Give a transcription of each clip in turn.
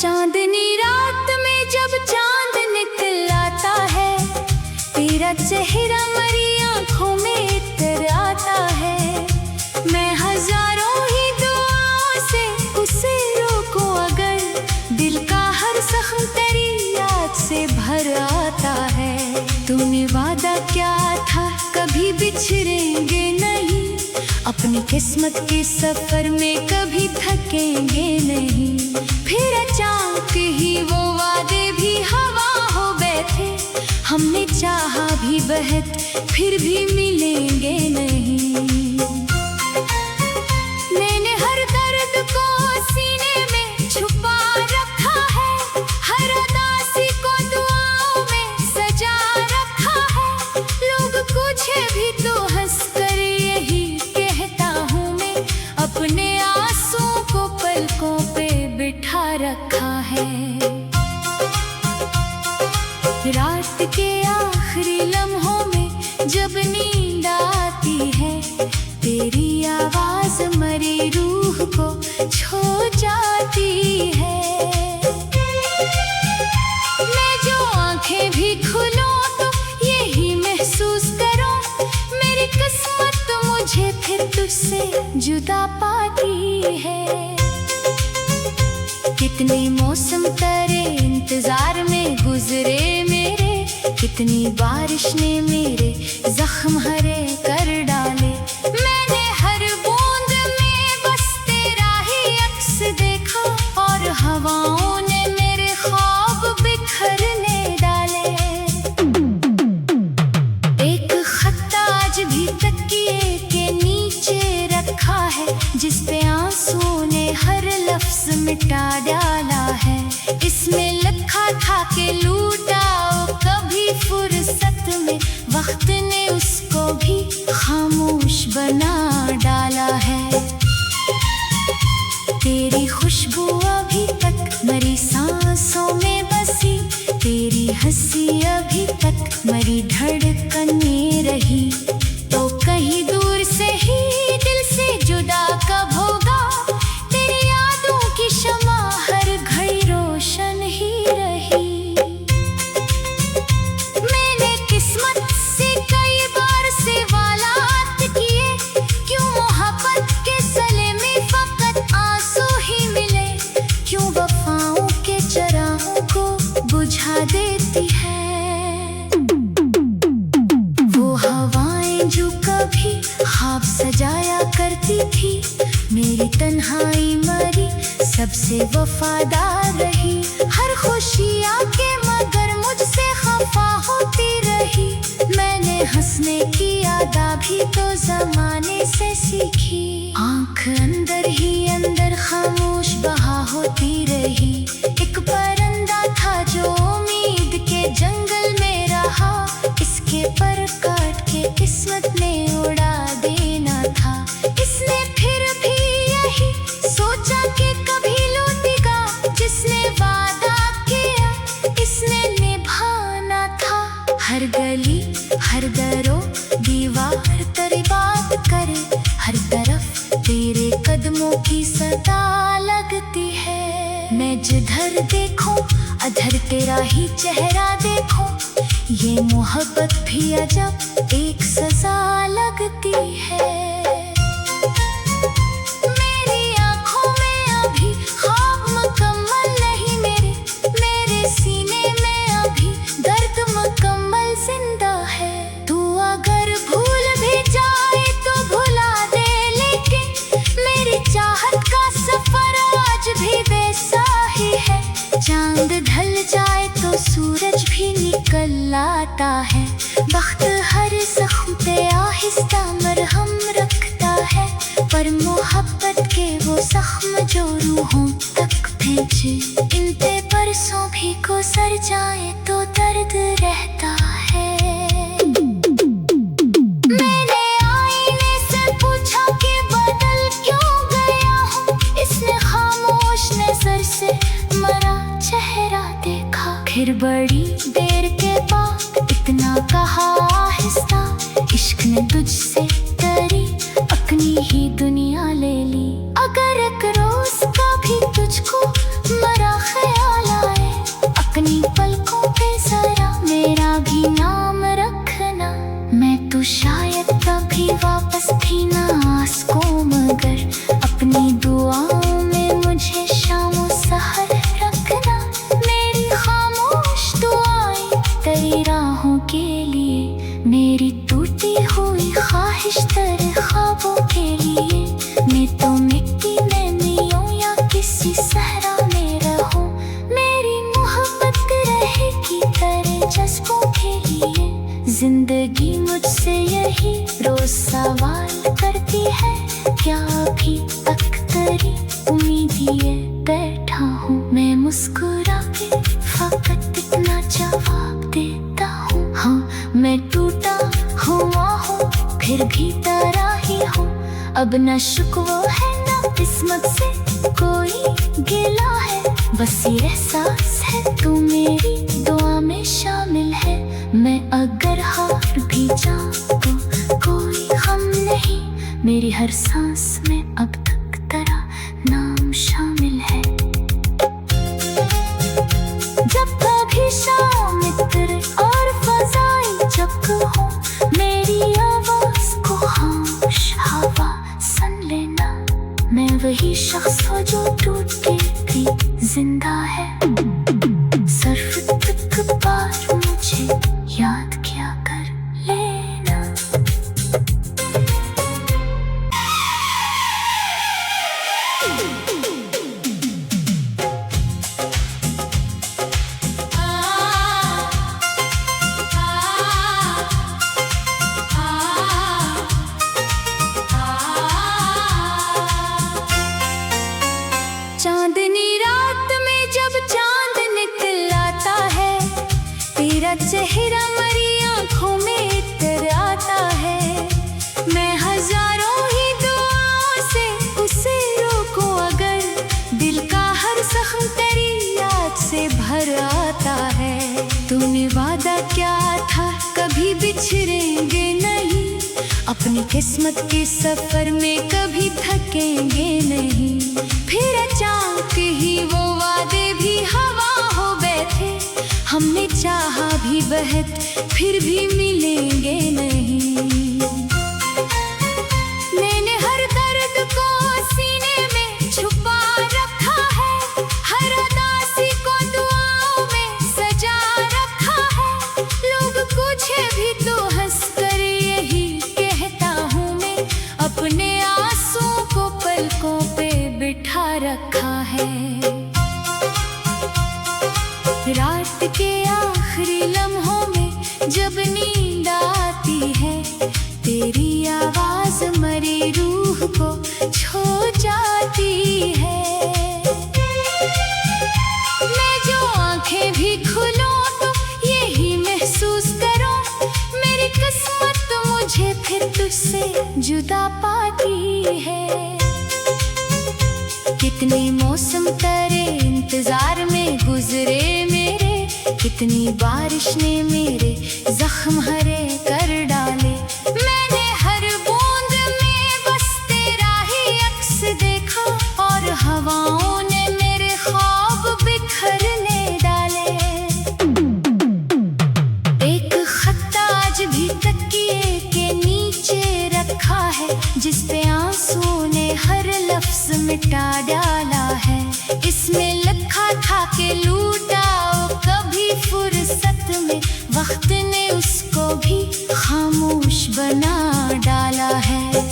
चांदनी रात में जब चांद निकल आता है, तेरा चेहरा मेरी आंखों में इतर आता है। मैं हजारों ही दुआओं से उसे रोकूं अगर, दिल का हर जख्म तेरी याद से भर आता है। तूने वादा क्या था कभी बिछड़ेंगे नहीं, अपनी किस्मत के सफर में कभी थकेंगे नहीं। फिर अचानक ही वो वादे भी हवा हो बैठे, हमने चाहा भी बहुत फिर भी मिलेंगे नहीं। मैंने हर दर्द को सीने में छुपा रखा है, हर उदासी को दुआओं में सजा रखा है। लोग पूछे भी तो हंस कर यही कहता हूँ मैं, अपने आंसुओं को पलकों पे बिठा रखा है। रात के आखिरी लम्हों में जब नींद आती है, तेरी आवाज मरी रूह को छू जाती है। मैं जो आंखें भी खोलूं तो यही महसूस करूं, मेरी किस्मत मुझे फिर तुझसे जुदा पाती है। कितने मौसम तेरे इंतजार में गुजरे मेरे, कितनी बारिश ने मेरे जख्म हरे कर डाले। मैंने हर बूंद में बस तेरा ही अक्स देखा, और हवाओं ने मेरे ख्वाब बिखरने डाले। एक खत आज भी तकिए के नीचे रखा है, जिस पे आंसू ने हर लफ्ज मिटा डाला है। इसमें लिखा था कि लूटाओ कभी फुर्सत में, वक्त ने उसको भी खामोश बना डाला है। तेरी खुशबू अभी तक मेरी सांसों में बसी, तेरी हंसी अभी तक मेरी धड़कने रही। तो कहीं दूर से ही दिल से जुदा कब होगा, तेरी यादों की शमा हर घड़ी रोशन ही रही। मैंने किस्मत से कई बार सवालात किए, क्यों मोहब्बत के सले में फकत आंसू ही मिले, क्यों वफाओं के चराहों को बुझा देती है वो हवाएं जो कभी ख्वाब सजाया करती थी। मेरी तन्हाई मरी सबसे वफादार रही, हर खुशी आके मगर मुझसे खफा होती रही। मैंने हंसने की आदत भी तो जमाने से सीखी, आंख अंदर ही अंदर खामोश बहा होती रही। एक परिंदा था जो उम्मीद के जंगल में रहा, इसके पर काट के किस्मत ने उड़ा देना था। इसने फिर भी यही सोचा कि कभी लौटेगा, जिसने वादा किया इसने निभाना था। हर गली हर दरों दीवार तेरी बात करे, हर तरफ तेरे कदमों की सदा लगती है। मैं जिधर देखूं अधर तेरा ही चेहरा देखूं, ये मोहब्बत भी अजब एक सजा लगती है। मेरी आंखों में अभी ख्वाब मुकम्मल नहीं मेरे, मेरे सीने में अभी दर्द मुकम्मल जिंदा है। तू अगर भूल भी जाए तो भुला दे, लेकिन मेरी चाहत का सफर आज भी वैसा ही है। चांद ढल जाए तो सूरज भी निकल आता है, वक्त हर जख्म पे आहिस्ता मरहम रखता है। पर मोहब्बत के वो जख्म जो रूहों तक पहुंचे, इन पे बरसों भी गुजर जाए तो दर्द रहता है। मैंने आईने से पूछा कि बदल क्यों गया हूँ, इसने खामोश नजर फिर बड़ी देर के बाद इतना कहा आहिस्ता, इश्क ने तुझसे डरी अपनी ही दुनिया ले ली। अगर एक रोज कभी तुझको मरा ख्याल आए, अपनी पलकों पे जरा मेरा भी नाम रखना। मैं तो शायद कभी वापस भी ना आ सकूं, मगर अपनी दुआओं में मुझे शामों सहर रखना। मेरी खामोश दुआएं तेरी राहों के लिए, मेरी टूटी हुई ख्वाहिश तेरे ख्वाबों के लिए। मैं तो मिट्टी में मिलूं या किसी सहरा में रहूं, मेरी मोहब्बत रहेगी तेरे जज्बों के लिए। जिंदगी मुझसे यही रोज सवाल करती है, क्या अभी तक तेरी उम्मीद ये बैठा हूँ। मैं मुस्कुरा के फकत इतना जवाब देता हूँ, हाँ मैं टूटा हुआ हूँ फिर भी तेरा ही हूँ। अब न शुक्वा है न किस्मत से कोई गिला है, बस ये एहसास है तू मेरी दुआ में शामिल है। मैं अगर हार भी जाऊं तो कोई गम नहीं, मेरी हर सांस में अब तक तेरा नाम शामिल है। जब कभी शाम तेरे और फजाई जब हो, मेरी आवाज को खामोश हवा सुन लेना। मैं वही शख्स हूँ जो टूट के भी जिंदा है, सिर्फ एक बार मुझे याद क्या कर लेना। चांदनी रात में जब चांद निकल आता है, तेरा चेहरा मेरी आंखों में इतर आता है। मैं हजारों ही दुआओं से उसे रोकूं अगर, दिल का हर जख्म तेरी याद से भर आता है। तूने वादा क्या था कभी बिछड़ेंगे नहीं, अपनी किस्मत के सफर में कभी थकेंगे नहीं। फिर अचानक ही वो वादे भी हवा हो बैठे, हमने चाहा भी बहुत फिर भी मिलेंगे नहीं। मैंने हर दर्द को सीने में छुपा रखा है, हर उदासी को दुआओं में सजा रखा है। लोग पूछे भी तो हंस कर यही कहता हूँ मैं, अपने आंसुओं को पलकों पे बिठा रखा है। रात के आखिरी लम्हों में जब नींद आती है, तेरी आवाज मरी रूह को छू जाती है। मैं जो आंखें भी खुलूं तो यही महसूस करूं, मेरी किस्मत मुझे फिर तुझसे जुदा पाती है। कितने मौसम तेरे इंतजार में गुजरे मेरे, कितनी बारिश ने मेरे जख्म हरे कर डाले। मैंने हर बूंद में बस तेरा ही अक्स देखा, और हवाओं ने मेरे ख्वाब बिखरने डाले। एक खत आज भी तकिए के नीचे रखा है, जिस पे आंसू ने हर लफ्ज मिटा डाला है। इसमें लिखा था कि लूटाओ कभी फुर्सत में, वक्त ने उसको भी खामोश बना डाला है।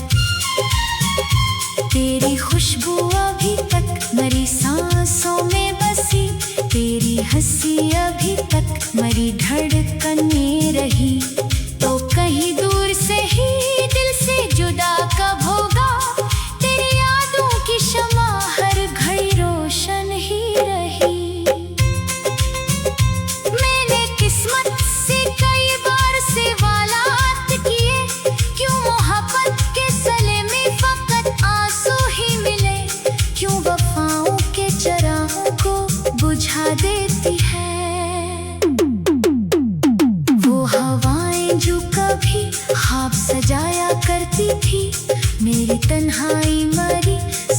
तेरी खुशबू अभी तक मेरी सांसों में बसी, तेरी हंसी अभी तक मेरी धड़कने रही। तो कहीं दूर से ही दिल से जुदा कब होगा, तेरी यादों की शमा हर घड़ी रोशन ही रही। मैंने किस्मत से कई बार सवालात किए, क्यों मोहब्बत के सले में फकत आंसू ही मिले, क्यों वफाओं के चराहों को बुझा देती है।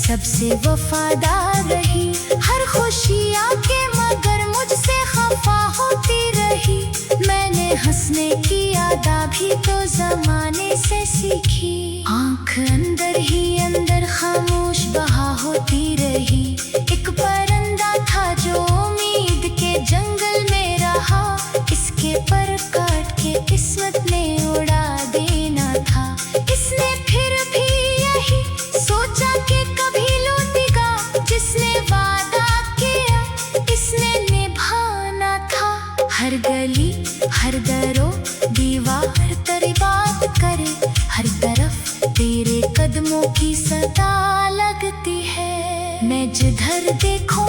सबसे वफादार रही। हर खुशी आके मगर मुझसे खफा होती रही। मैंने हंसने की आदत भी तो जमाने से सीखी। आंख अंदर ही अंदर खामोश बहा होती रही। एक परिंदा था जो उम्मीद के जंगल में रहा। इसके पर काट के किस्मत ने उड़ा देना था। इसने फिर भी यही सोचा कि कभी लौटेगा। जिसने वादा किया इसने निभाना था। हर गली हर दरों दीवार तेरी बात करे। हर तरफ तेरे कदमों की सदा लगती है। मैं जिधर देखूं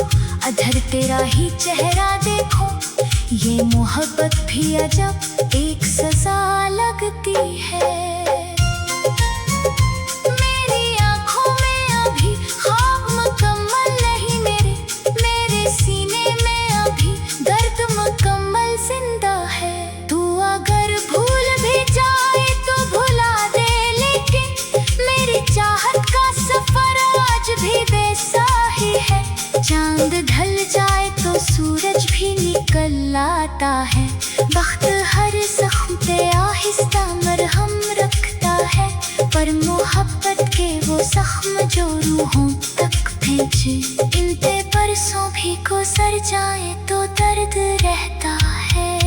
अधर तेरा ही चेहरा देखूं। ये मोहब्बत भी अजब एक सजा लगती है। मेरी आंखों में अभी ख्वाब मुकम्मल नहीं मेरे। मेरे सीने में अभी दर्द मुकम्मल जिंदा है। तू अगर भूल भी जाए तो भुला दे, लेकिन मेरी चाहत का सफर आज भी वैसा ही है। चांद ढल जाए तो सूरज भी निकल आता है। वक्त हर जख्म पे आहिस्ता मरहम रखता है। पर मोहब्बत के वो जख्म जो रूहों तक पहुंचे। इन पे बरसों भी गुजर जाए तो दर्द रहता है।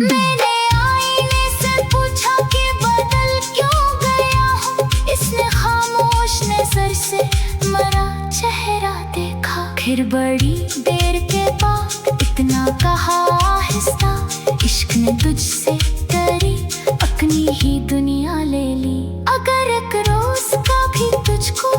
मैंने आईने से पूछा कि बदल क्यों गया हूँ। इसने खामोश नजर से मरा चेहरा देखा। फिर बड़ी देर के बाद इतना कहा आहिस्ता। इश्क ने तुझसे करी अपनी ही दुनिया ले ली। अगर एक रोज का भी तुझको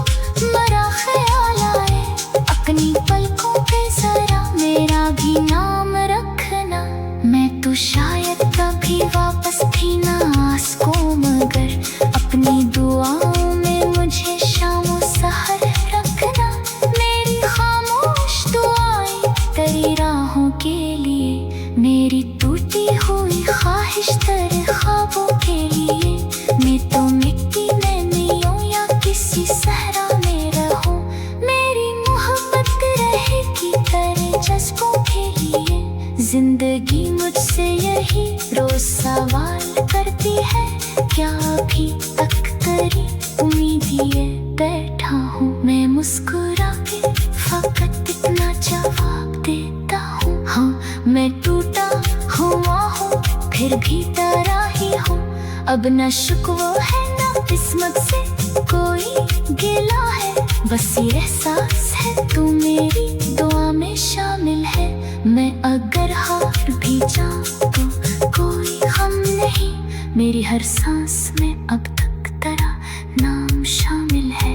मरा ख्याल आए, अपनी पलकों पे जरा मेरा भी नाम रखना। मैं तो शायद कभी वापस भी ना आ सकूं, मगर अपनी दुआओं में मुझे शामों सहर रखना। मेरी खामोश दुआएं तेरी राहों के लिए। मेरी टूटी हुई ख्वाहिश तेरे ख्वाबों के लिए। मैं तो मिट्टी में नहीं हूँ या किसी सहरा में रहूं। मेरी मोहब्बत रहेगी तेरे जज्बों के लिए। जिंदगी मुझसे यही रोज सवाल करती है। क्या अभी तक तेरी उम्मीद ये बैठा हूँ। मैं मुस्कुरा के फकत इतना जवाब देता हूँ। हाँ मैं टूटा हुआ हूँ फिर भी डरा ही हूँ। अब न शुक्वा है न किस्मत से कोई गिला है। बस ये एहसास है तू मेरी दुआ में शामिल है। मैं अगर हार भी जाऊं तो कोई गम नहीं। मेरी हर सांस में अब तक तेरा नाम शामिल है।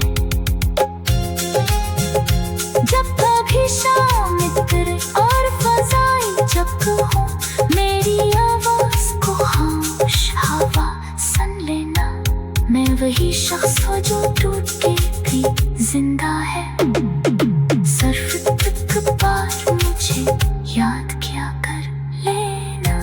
जब कभी शाम तेरे और फजाई जब हो, मेरी आवाज को खामोश हवा सुन लेना। मैं वही शख्स हूँ जो टूट के भी जिंदा है। सिर्फ एक बार मुझे याद क्या कर लेना।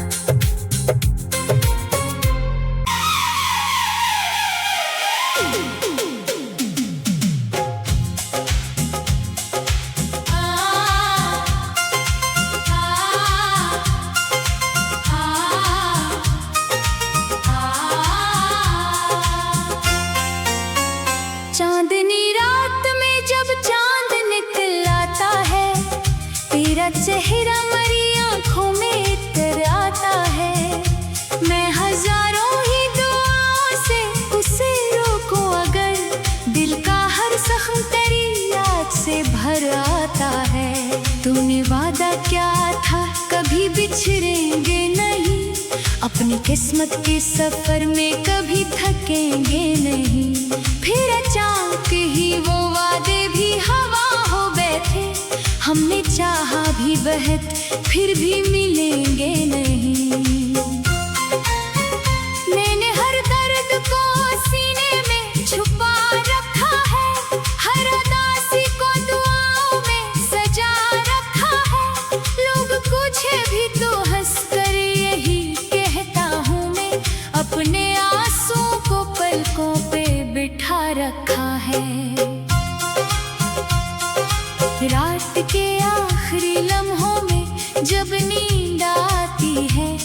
चांदनी रात में जब चांद निकल आता है, तेरा चेहरा मेरी आंखों में इतर आता है। मैं हजारों ही दुआओं से उसे रोकूं अगर, दिल का हर जख्म तेरी याद से भर आता है। तूने वादा क्या था कभी बिछड़ेंगे नहीं। अपनी किस्मत के सफर में कभी थकेंगे नहीं। फिर अचानक ही वो वादे भी हवा हो बैठे। हमने चाहा भी बहुत फिर भी मिलेंगे नहीं। मैंने हर दर्द को सीने में छुपा रखा है। हर उदासी को दुआओं में सजा रखा है। लोग पूछे भी तो हंस कर यही कहता हूँ मैं, अपने आंसू को पलकों पे बिठा रखा है। रात के आखिरी लम्हों में जब नींद आती है,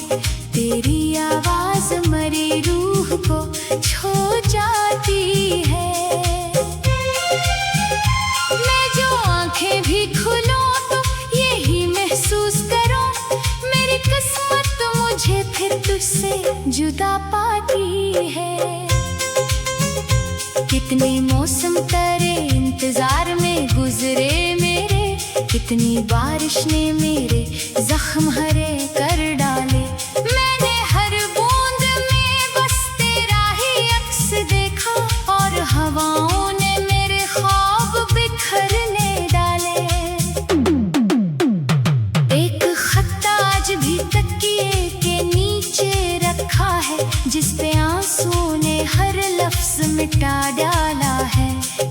तेरी आवाज मरी रूह को छू जाती है। मैं जो आंखें भी खोलूं तो यही महसूस करूं, मेरी किस्मत मुझे फिर तुझसे जुदा पाती है। कितने मौसम तेरे इंतजार में गुजरे मेरे, कितनी बारिश ने मेरे जख्म हरे कर डाले। मैंने हर बूंद में बस तेरा ही अक्स देखा, और हवाओं ने मेरे ख्वाब बिखरने डाले। एक खत आज भी तकिए के नीचे रखा है, जिस पे आंसू ने हर लफ्ज मिटा डाला है।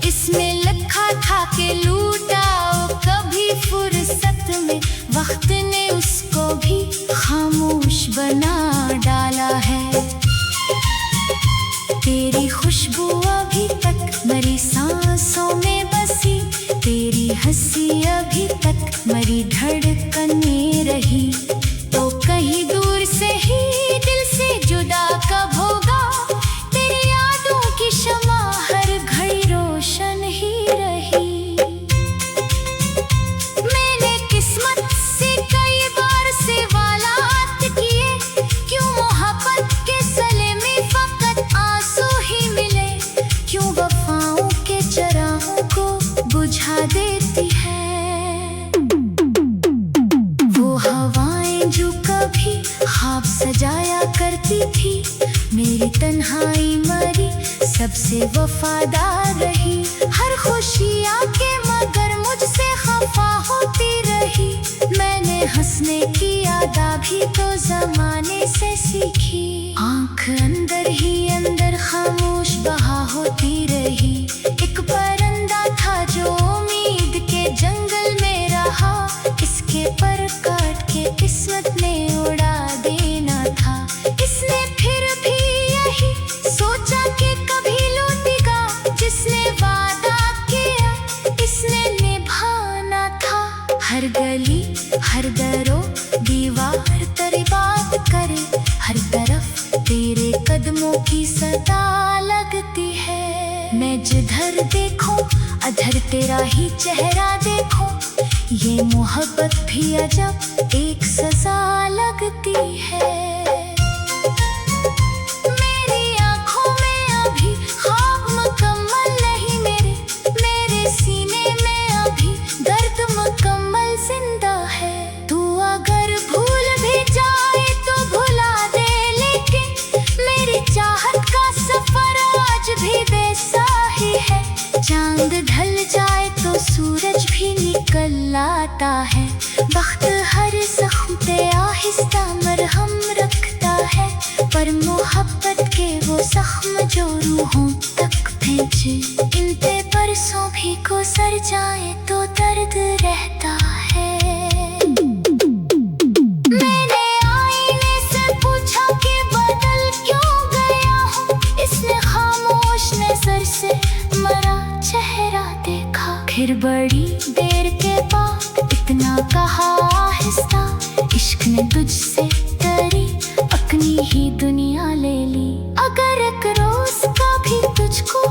इसमें लिखा था कि लूटाओ कभी फुर्सत में, वक्त ने उसको भी खामोश बना डाला है। तेरी खुशबू अभी तक मरी सांसों में बसी, तेरी हंसी अभी तक मरी धड़कने रही। तो कहीं दूर से ही दिल से जुदा कब होगा, तेरी यादों की शमा हर घड़ी रोशन ही रही। मैंने किस्मत से कई बार सवालात किए, क्यों मोहब्बत के सले में फकत आंसू ही मिले, क्यों वफाओं के चराहों को बुझा देती है वो हवाएं जो कभी ख्वाब सजाया करती थी। मेरी तन्हाई मरी सबसे वफादार रही, हर खुशी आके मगर मुझसे खफा होती रही। मैंने हंसने की आदा भी तो जमाने से सीखी, आंख अंदर ही अंदर खामोश बहा होती रही। एक परिंदा था जो उम्मीद के जंगल में रहा, इसके पर काट के किस्मत ने उड़ा देना था। इसने फिर भी यही सोचा कि कभी लौटेगा, जिसने वादा किया इसने निभाना था। हर गली हर दरो दीवार तेरी बात करे, हर तरफ तेरे कदमों की सदा लगती है। मैं जिधर देखूं अधर तेरा ही चेहरा देखूं, ये मोहब्बत भी अजब एक सजा लगती है। मेरी आंखों में अभी ख्वाब मुकम्मल नहीं मेरे, मेरे सीने में अभी दर्द मुकम्मल जिंदा है। तू अगर भूल भी जाए तो भुला दे, लेकिन मेरी चाहत का सफर आज भी वैसा ही है। चांद ढल जाए तो सूरज भी निकल आता है, वक्त हर जख्म पे आहिस्ता मरहम रखता है। पर मोहब्बत के वो जख्म जो रूहों तक पहुंचे, इन पे बरसों भी गुजर जाए तो दर्द रहता है। मैंने आईने से पूछा कि बदल क्यों गया हूँ, इसने खामोश नजर से मरा चेहरा देखा। फिर बड़ी देर के बाद इतना कहा आहिस्ता, इश्क ने तुझसे डरी अपनी ही दुनिया ले ली। अगर एक रोज कभी तुझको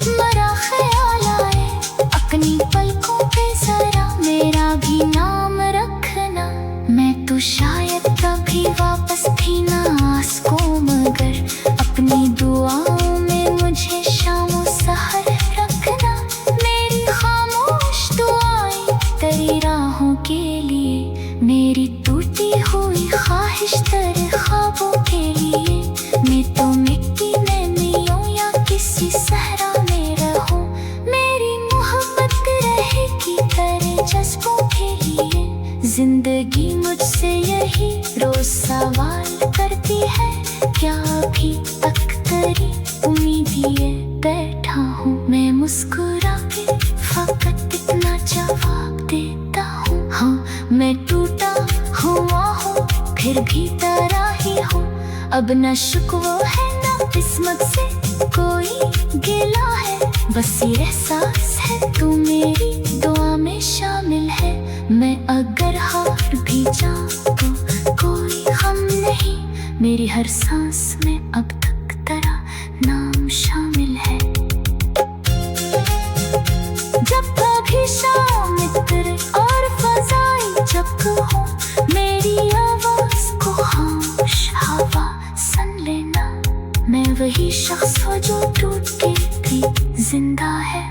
मरा ख्याल आए, अपनी पलकों पे जरा मेरा भी नाम रखना। मैं तो शायद कभी वापस भी ना आ सकूं, मगर अपनी दुआओं में मुझे शामों सहर रखना। मेरी खामोश दुआएं तेरी राहों के लिए, मेरी टूटी हुई ख्वाहिश तेरे ख्वाबों के लिए। मैं तो मिट्टी में मिलूं या किसी सहरा में रहूं, मेरी मोहब्बत रहेगी तेरे जज्बों के लिए। जिंदगी मुझसे यही रोज सवाल करती है, क्या अभी तक तेरी उम्मीद लिए बैठा हूँ। मैं मुस्कुरा के फकत इतना जवाब देता हूँ, हाँ मैं टूटा हुआ हूँ फिर भी तेरा ही हूँ। अब न शुक्वा है न किस्मत से कोई गिला है, बस ये एहसास है तू मेरी दुआ में शामिल है। मैं अगर हार भी जाऊं तो कोई गम नहीं, मेरी हर सांस में अब तक तेरा नाम शामिल है। जब कभी शाम तेरे और फजाई जब हो, मेरी आवाज को खामोश हवा सुन लेना। मैं वही शख्स हूँ जो टूट के भी जिंदा है।